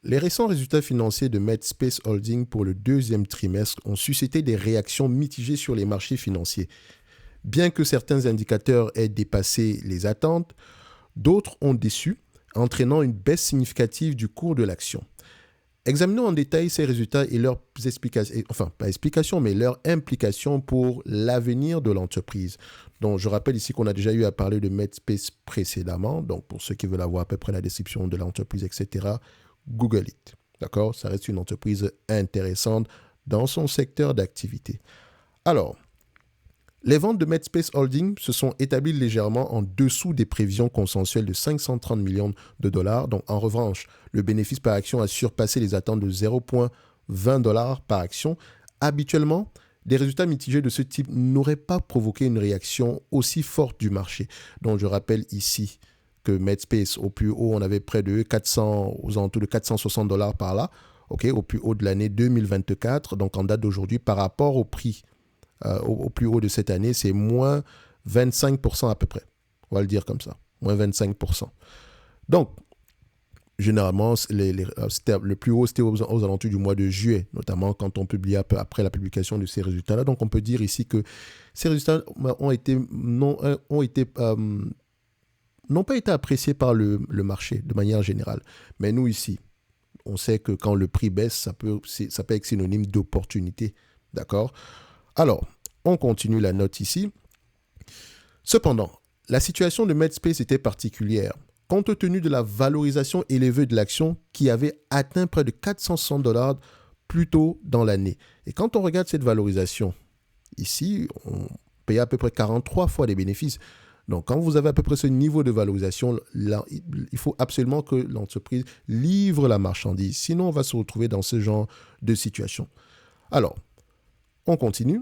les récents résultats financiers de Medspace Holding pour le deuxième trimestre ont suscité des réactions mitigées sur les marchés financiers. Bien que certains indicateurs aient dépassé les attentes, d'autres ont déçu, entraînant une baisse significative du cours de l'action. Examinons en détail ces résultats et leurs explications, enfin pas explications, mais leurs implications pour l'avenir de l'entreprise. Donc je rappelle ici qu'on a déjà eu à parler de Medspace précédemment, donc pour ceux qui veulent avoir à peu près la description de l'entreprise, etc., Google it. D'accord? Ça reste une entreprise intéressante dans son secteur d'activité. Alors, les ventes de Medspace Holding se sont établies légèrement en dessous des prévisions consensuelles de 530 millions de dollars. Donc, en revanche, le bénéfice par action a surpassé les attentes de 0,20 dollars par action. Habituellement, des résultats mitigés de ce type n'auraient pas provoqué une réaction aussi forte du marché. Donc, je rappelle ici que Medspace, au plus haut, on avait près de 400, aux alentours de 460 dollars par là, okay, au plus haut de l'année 2024. Donc, en date d'aujourd'hui, par rapport au prix au plus haut de cette année, c'est moins 25% à peu près. On va le dire comme ça, moins 25%. Donc, généralement, le plus haut, c'était aux alentours du mois de juillet, notamment quand on publiait un peu après la publication de ces résultats-là. Donc, on peut dire ici que ces résultats n'ont pas été appréciés par le marché de manière générale. Mais nous, ici, on sait que quand le prix baisse, ça peut être synonyme d'opportunité. D'accord ? Alors, on continue la note ici. Cependant, la situation de Medspace était particulière, compte tenu de la valorisation élevée de l'action qui avait atteint près de 460 dollars plus tôt dans l'année. Et quand on regarde cette valorisation, ici, on paye à peu près 43 fois les bénéfices. Donc, quand vous avez à peu près ce niveau de valorisation, là, il faut absolument que l'entreprise livre la marchandise. Sinon, on va se retrouver dans ce genre de situation. Alors, on continue.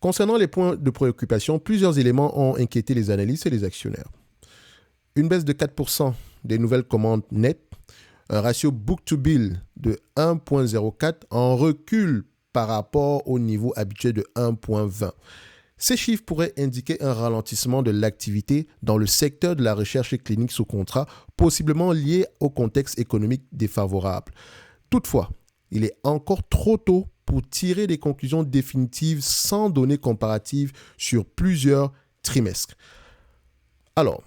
Concernant les points de préoccupation, plusieurs éléments ont inquiété les analystes et les actionnaires. Une baisse de 4% des nouvelles commandes nettes, un ratio book-to-bill de 1,04 en recul par rapport au niveau habituel de 1,20. Ces chiffres pourraient indiquer un ralentissement de l'activité dans le secteur de la recherche clinique sous contrat, possiblement lié au contexte économique défavorable. Toutefois, il est encore trop tôt pour tirer des conclusions définitives sans données comparatives sur plusieurs trimestres. Alors,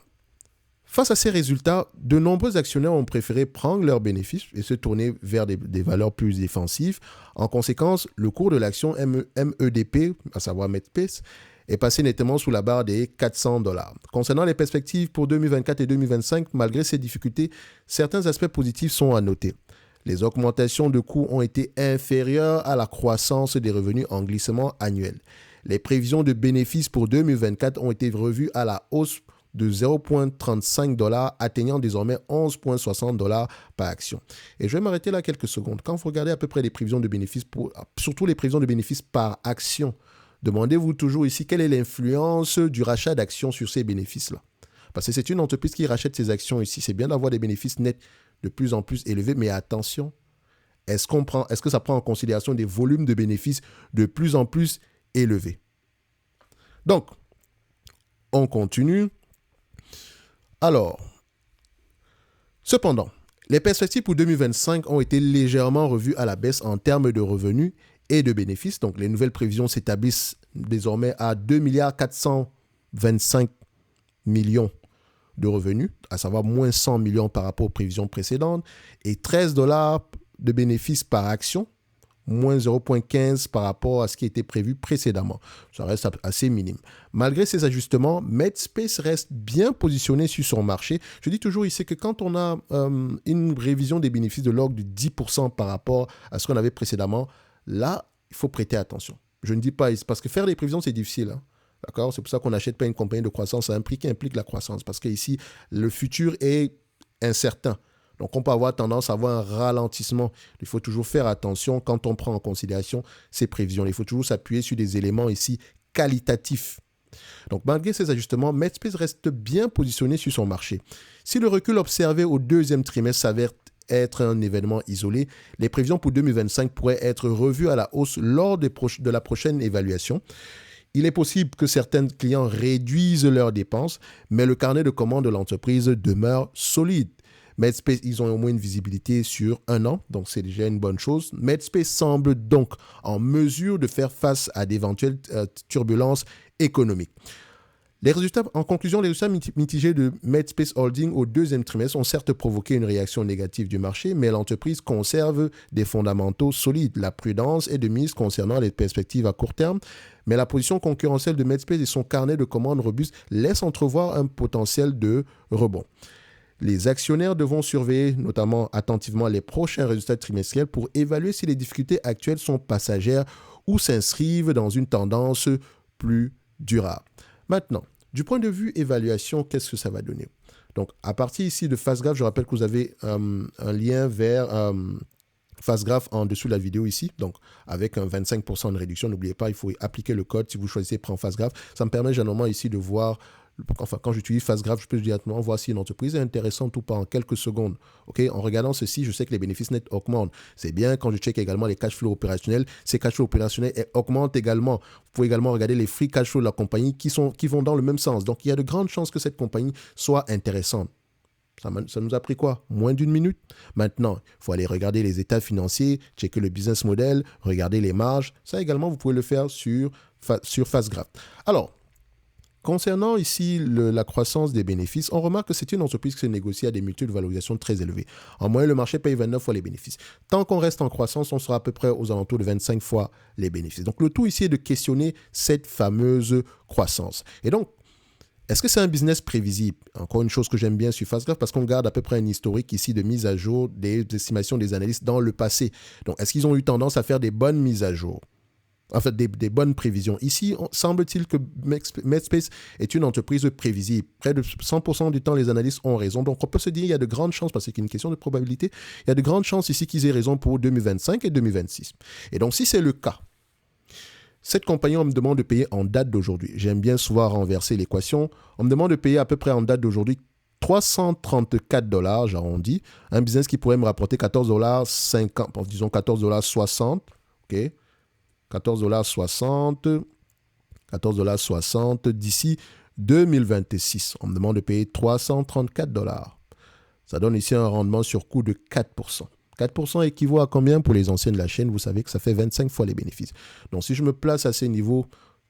face à ces résultats, de nombreux actionnaires ont préféré prendre leurs bénéfices et se tourner vers des valeurs plus défensives. En conséquence, le cours de l'action MEDP, à savoir Medspace, est passé nettement sous la barre des 400 dollars. Concernant les perspectives pour 2024 et 2025, malgré ces difficultés, certains aspects positifs sont à noter. Les augmentations de coûts ont été inférieures à la croissance des revenus en glissement annuel. Les prévisions de bénéfices pour 2024 ont été revues à la hausse de 0,35 $, atteignant désormais 11,60 $ par action. Et je vais m'arrêter là quelques secondes. Quand vous regardez à peu près les prévisions de bénéfices, surtout les prévisions de bénéfices par action, demandez-vous toujours ici quelle est l'influence du rachat d'actions sur ces bénéfices-là. Parce que c'est une entreprise qui rachète ses actions ici. C'est bien d'avoir des bénéfices nets de plus en plus élevés, mais attention, est-ce que ça prend en considération des volumes de bénéfices de plus en plus élevés? Donc, on continue. Alors, cependant, les perspectives pour 2025 ont été légèrement revues à la baisse en termes de revenus et de bénéfices. Donc, les nouvelles prévisions s'établissent désormais à 2,425 milliards de revenus, à savoir moins 100 millions par rapport aux prévisions précédentes, et 13 $ de bénéfices par action, moins 0,15 par rapport à ce qui était prévu précédemment. Ça reste assez minime. Malgré ces ajustements, Medspace reste bien positionné sur son marché. Je dis toujours ici que quand on a une révision des bénéfices de l'ordre de 10% par rapport à ce qu'on avait précédemment, là, il faut prêter attention. Je ne dis pas, parce que faire des prévisions, c'est difficile, hein. D'accord? C'est pour ça qu'on n'achète pas une compagnie de croissance à un prix qui implique la croissance. Parce qu'ici, le futur est incertain. Donc, on peut avoir tendance à avoir un ralentissement. Il faut toujours faire attention quand on prend en considération ces prévisions. Il faut toujours s'appuyer sur des éléments ici qualitatifs. Donc, malgré ces ajustements, Medspace reste bien positionné sur son marché. Si le recul observé au deuxième trimestre s'avère être un événement isolé, les prévisions pour 2025 pourraient être revues à la hausse lors de la prochaine évaluation. Il est possible que certains clients réduisent leurs dépenses, mais le carnet de commandes de l'entreprise demeure solide. Medspace, ils ont au moins une visibilité sur 1 an, donc c'est déjà une bonne chose. Medspace semble donc en mesure de faire face à d'éventuelles turbulences économiques. En conclusion, les résultats mitigés de Medspace Holding au deuxième trimestre ont certes provoqué une réaction négative du marché, mais l'entreprise conserve des fondamentaux solides. La prudence est de mise concernant les perspectives à court terme, mais la position concurrentielle de Medspace et son carnet de commandes robuste laissent entrevoir un potentiel de rebond. Les actionnaires devront surveiller notamment attentivement les prochains résultats trimestriels pour évaluer si les difficultés actuelles sont passagères ou s'inscrivent dans une tendance plus durable. Maintenant, du point de vue évaluation, qu'est-ce que ça va donner? Donc, à partir ici de FastGraph, je rappelle que vous avez un lien vers FastGraph en dessous de la vidéo ici. Donc, avec un 25% de réduction, n'oubliez pas, il faut appliquer le code si vous choisissez Prends FastGraph. Ça me permet généralement ici de voir, enfin, quand j'utilise FastGraph, je peux directement voir si une entreprise est intéressante ou pas en quelques secondes. Okay? En regardant ceci, je sais que les bénéfices nets augmentent. C'est bien quand je check également les cash flows opérationnels. Ces cash flows opérationnels augmentent également. Vous pouvez également regarder les free cash flows de la compagnie qui vont dans le même sens. Donc, il y a de grandes chances que cette compagnie soit intéressante. Ça nous a pris quoi? Moins d'1 minute. Maintenant, il faut aller regarder les états financiers, checker le business model, regarder les marges. Ça également, vous pouvez le faire sur FastGraph. Alors, concernant ici la croissance des bénéfices, on remarque que c'est une entreprise qui se négocie à des multiples de valorisation très élevées. En moyenne, le marché paye 29 fois les bénéfices. Tant qu'on reste en croissance, on sera à peu près aux alentours de 25 fois les bénéfices. Donc, le tout ici est de questionner cette fameuse croissance. Et donc, est-ce que c'est un business prévisible? Encore une chose que j'aime bien sur FastGraph parce qu'on garde à peu près un historique ici de mise à jour des estimations des analystes dans le passé. Donc, est-ce qu'ils ont eu tendance à faire des bonnes mises à jour? En fait, des bonnes prévisions. Ici, semble-t-il que Medspace est une entreprise prévisible. Près de 100% du temps, les analystes ont raison. Donc, on peut se dire qu'il y a de grandes chances, parce que c'est une question de probabilité, il y a de grandes chances ici qu'ils aient raison pour 2025 et 2026. Et donc, si c'est le cas, cette compagnie, on me demande de payer en date d'aujourd'hui. J'aime bien souvent renverser l'équation. On me demande de payer à peu près en date d'aujourd'hui $334, j'arrondis. Un business qui pourrait me rapporter $14,50, disons $14,60. OK? $14,60 d'ici 2026. On me demande de payer $334. Ça donne ici un rendement sur coût de 4%. 4% équivaut à combien pour les anciens de la chaîne? Vous savez que ça fait 25 fois les bénéfices. Donc, si je me place à ces niveaux,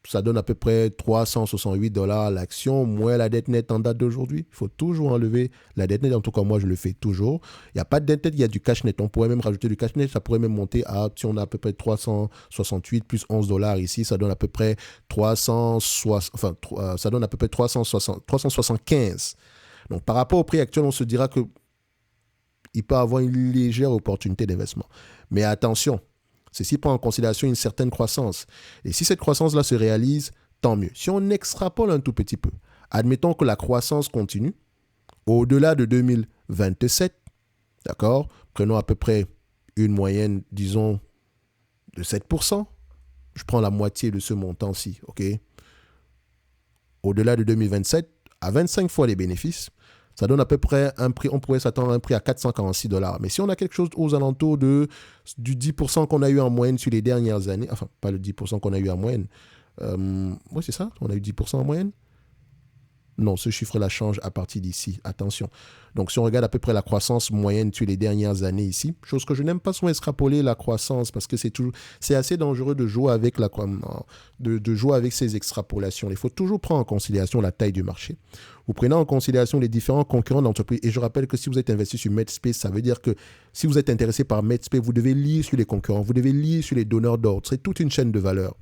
ça donne à peu près $368 l'action, moins la dette nette en date d'aujourd'hui. Il faut toujours enlever la dette nette. En tout cas, moi, je le fais toujours. Il n'y a pas de dette nette, il y a du cash net. On pourrait même rajouter du cash net. Ça pourrait même monter à, si on a à peu près 368 plus $11 ici, ça donne à peu près 375. Donc, par rapport au prix actuel, on se dira que il peut avoir une légère opportunité d'investissement. Mais attention, ceci prend en considération une certaine croissance. Et si cette croissance-là se réalise, tant mieux. Si on extrapole un tout petit peu, admettons que la croissance continue, au-delà de 2027, d'accord, prenons à peu près une moyenne, disons, de 7%. Je prends la moitié de ce montant-ci, OK? Au-delà de 2027, à 25 fois les bénéfices, ça donne à peu près un prix, on pourrait s'attendre à un prix à $446. Mais si on a quelque chose aux alentours du 10% qu'on a eu en moyenne sur les dernières années, enfin, pas le 10% qu'on a eu en moyenne, oui, c'est ça, on a eu 10% en moyenne. Non, ce chiffre-là change à partir d'ici. Attention. Donc, si on regarde à peu près la croissance moyenne sur les dernières années ici, chose que je n'aime pas souvent extrapoler la croissance parce que c'est assez dangereux de jouer avec de jouer avec ces extrapolations. Il faut toujours prendre en considération la taille du marché. Vous prenez en considération les différents concurrents d'entreprise. Et je rappelle que si vous êtes investi sur Medspace, ça veut dire que si vous êtes intéressé par Medspace, vous devez lire sur les concurrents, vous devez lire sur les donneurs d'ordre. C'est toute une chaîne de valeur.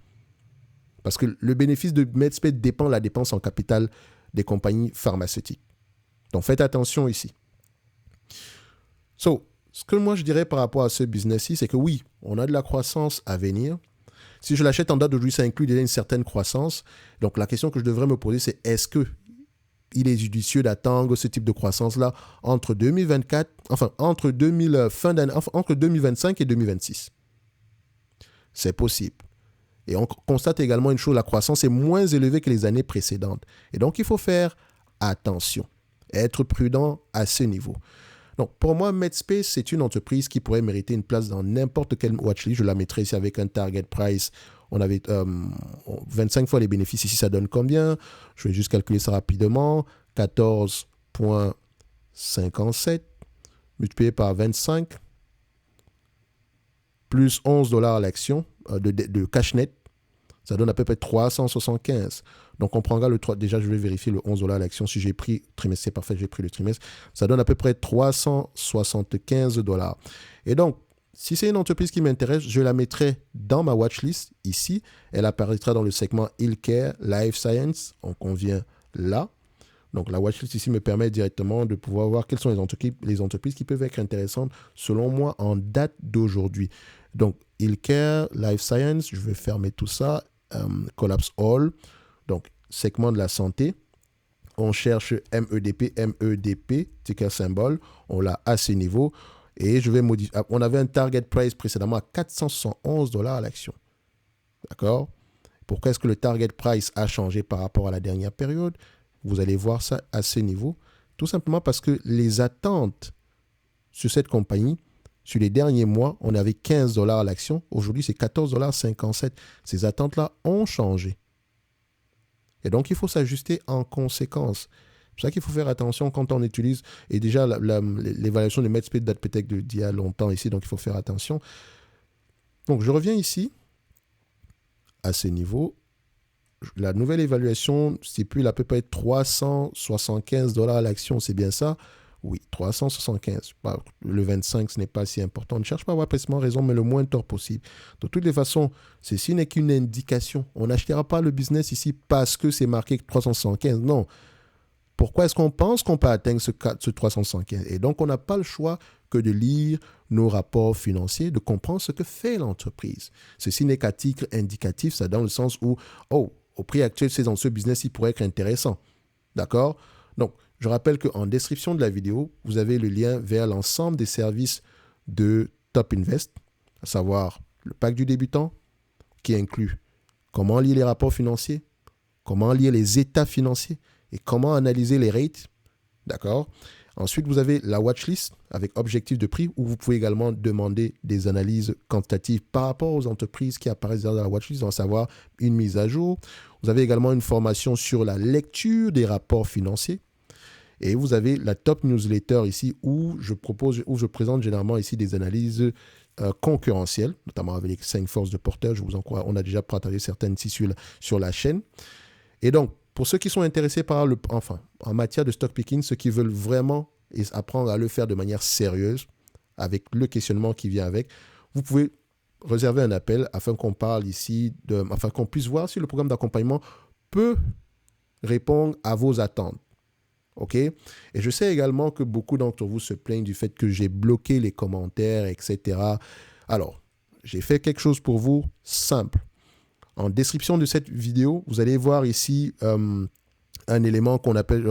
Parce que le bénéfice de Medspace dépend de la dépense en capital des compagnies pharmaceutiques. Donc, faites attention ici. Ce que moi, je dirais par rapport à ce business-ci, c'est que oui, on a de la croissance à venir. Si je l'achète en date d'aujourd'hui, ça inclut déjà une certaine croissance. Donc, la question que je devrais me poser, c'est est-ce qu'il est judicieux d'attendre ce type de croissance-là entre 2024, enfin, entre 2025 et 2026? C'est possible. Et on constate également une chose, la croissance est moins élevée que les années précédentes. Et donc, il faut faire attention, être prudent à ce niveau. Donc, pour moi, Medspace, c'est une entreprise qui pourrait mériter une place dans n'importe quelle watchlist. Je la mettrai ici avec un target price. On avait 25 fois les bénéfices. Ici, ça donne combien? Je vais juste calculer ça rapidement. 14,57. multiplié par 25, plus 11 $ l'action de cash net, ça donne à peu près 375. Donc, on prendra le 3. Déjà, je vais vérifier le 11 $ l'action. Si j'ai pris trimestre, c'est parfait, j'ai pris le trimestre. Ça donne à peu près 375 $. Et donc, si c'est une entreprise qui m'intéresse, je la mettrai dans ma watchlist ici. Elle apparaîtra dans le segment Healthcare, Life Science. Donc, on vient là. Donc, la watchlist ici me permet directement de pouvoir voir quelles sont les entreprises qui peuvent être intéressantes selon moi en date d'aujourd'hui. Donc, Healthcare, Life Science, je vais fermer tout ça. Collapse All. Donc, segment de la santé. On cherche MEDP, ticker symbole. On l'a à ce niveau. Et je vais modifier. On avait un target price précédemment à 471 $ à l'action. D'accord? Pourquoi est-ce que le target price a changé par rapport à la dernière période? Vous allez voir ça à ce niveau. Tout simplement parce que les attentes sur cette compagnie, sur les derniers mois, on avait 15 $ à l'action. Aujourd'hui, c'est 14,57 $. Ces attentes-là ont changé. Et donc, il faut s'ajuster en conséquence. C'est pour ça qu'il faut faire attention quand on utilise. Et déjà, l'évaluation de MedSpeed date peut-être d'il y a longtemps ici, donc il faut faire attention. Donc, je reviens ici, à ce niveau. La nouvelle évaluation stipule à peu près 375 $ à l'action, c'est bien ça? Oui, 375. Le 25, ce n'est pas si important. On ne cherche pas à avoir précisément raison, mais le moins tort possible. De toutes les façons, ceci n'est qu'une indication. On n'achètera pas le business ici parce que c'est marqué 375. Non. Pourquoi est-ce qu'on pense qu'on peut atteindre ce 375? Et donc, on n'a pas le choix que de lire nos rapports financiers, de comprendre ce que fait l'entreprise. Ceci n'est qu'à titre indicatif, ça dans le sens où, au prix actuel, ce business, il pourrait être intéressant. D'accord? Donc, je rappelle qu'en description de la vidéo, vous avez le lien vers l'ensemble des services de Top Invest, à savoir le pack du débutant, qui inclut comment lire les rapports financiers, comment lire les états financiers et comment analyser les rates. D'accord? Ensuite, vous avez la watchlist avec objectif de prix où vous pouvez également demander des analyses quantitatives par rapport aux entreprises qui apparaissent dans la watchlist, à savoir une mise à jour. Vous avez également une formation sur la lecture des rapports financiers. Et vous avez la top newsletter ici où je présente généralement ici des analyses concurrentielles, notamment avec les 5 forces de porteurs. Je vous encourage, on a déjà partagé certaines ici sur la chaîne. Et donc, pour ceux qui sont intéressés par en matière de stock picking, ceux qui veulent vraiment apprendre à le faire de manière sérieuse, avec le questionnement qui vient avec, vous pouvez réserver un appel afin qu'on parle ici, afin qu'on puisse voir si le programme d'accompagnement peut répondre à vos attentes. OK? Et je sais également que beaucoup d'entre vous se plaignent du fait que j'ai bloqué les commentaires, etc. Alors, j'ai fait quelque chose pour vous simple. En description de cette vidéo, vous allez voir ici un élément qu'on appelle,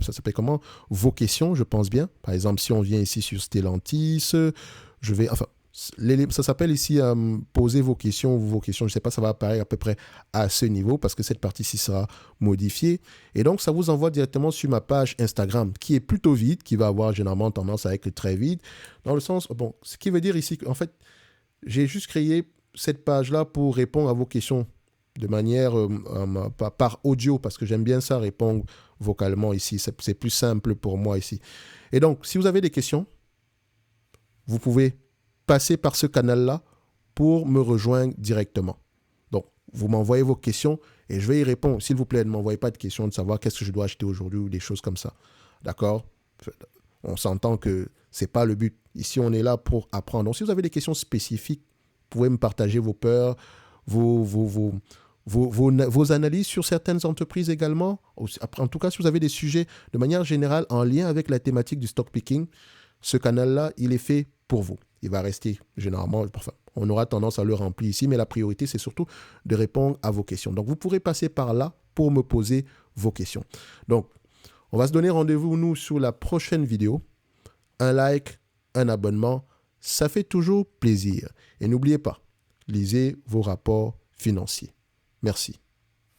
ça s'appelle comment? Vos questions, je pense bien. Par exemple, si on vient ici sur Stellantis, ça s'appelle ici poser vos questions. Je ne sais pas, ça va apparaître à peu près à ce niveau parce que cette partie-ci sera modifiée. Et donc, ça vous envoie directement sur ma page Instagram qui est plutôt vide, qui va avoir généralement tendance à être très vide. Dans le sens, ce qui veut dire ici qu'en fait, j'ai juste créé cette page-là pour répondre à vos questions de manière par audio parce que j'aime bien ça, répondre vocalement ici. C'est plus simple pour moi ici. Et donc, si vous avez des questions, vous pouvez passer par ce canal-là pour me rejoindre directement. Donc, vous m'envoyez vos questions et je vais y répondre. S'il vous plaît, ne m'envoyez pas de questions de savoir qu'est-ce que je dois acheter aujourd'hui ou des choses comme ça. D'accord? On s'entend que ce n'est pas le but. Ici, on est là pour apprendre. Donc, si vous avez des questions spécifiques, vous pouvez me partager vos peurs, vos analyses sur certaines entreprises également. En tout cas, si vous avez des sujets de manière générale en lien avec la thématique du stock picking, ce canal-là, il est fait pour vous. Il va rester généralement, on aura tendance à le remplir ici, mais la priorité, c'est surtout de répondre à vos questions. Donc, vous pourrez passer par là pour me poser vos questions. Donc, on va se donner rendez-vous, nous, sur la prochaine vidéo. Un like, un abonnement, ça fait toujours plaisir. Et n'oubliez pas, lisez vos rapports financiers. Merci.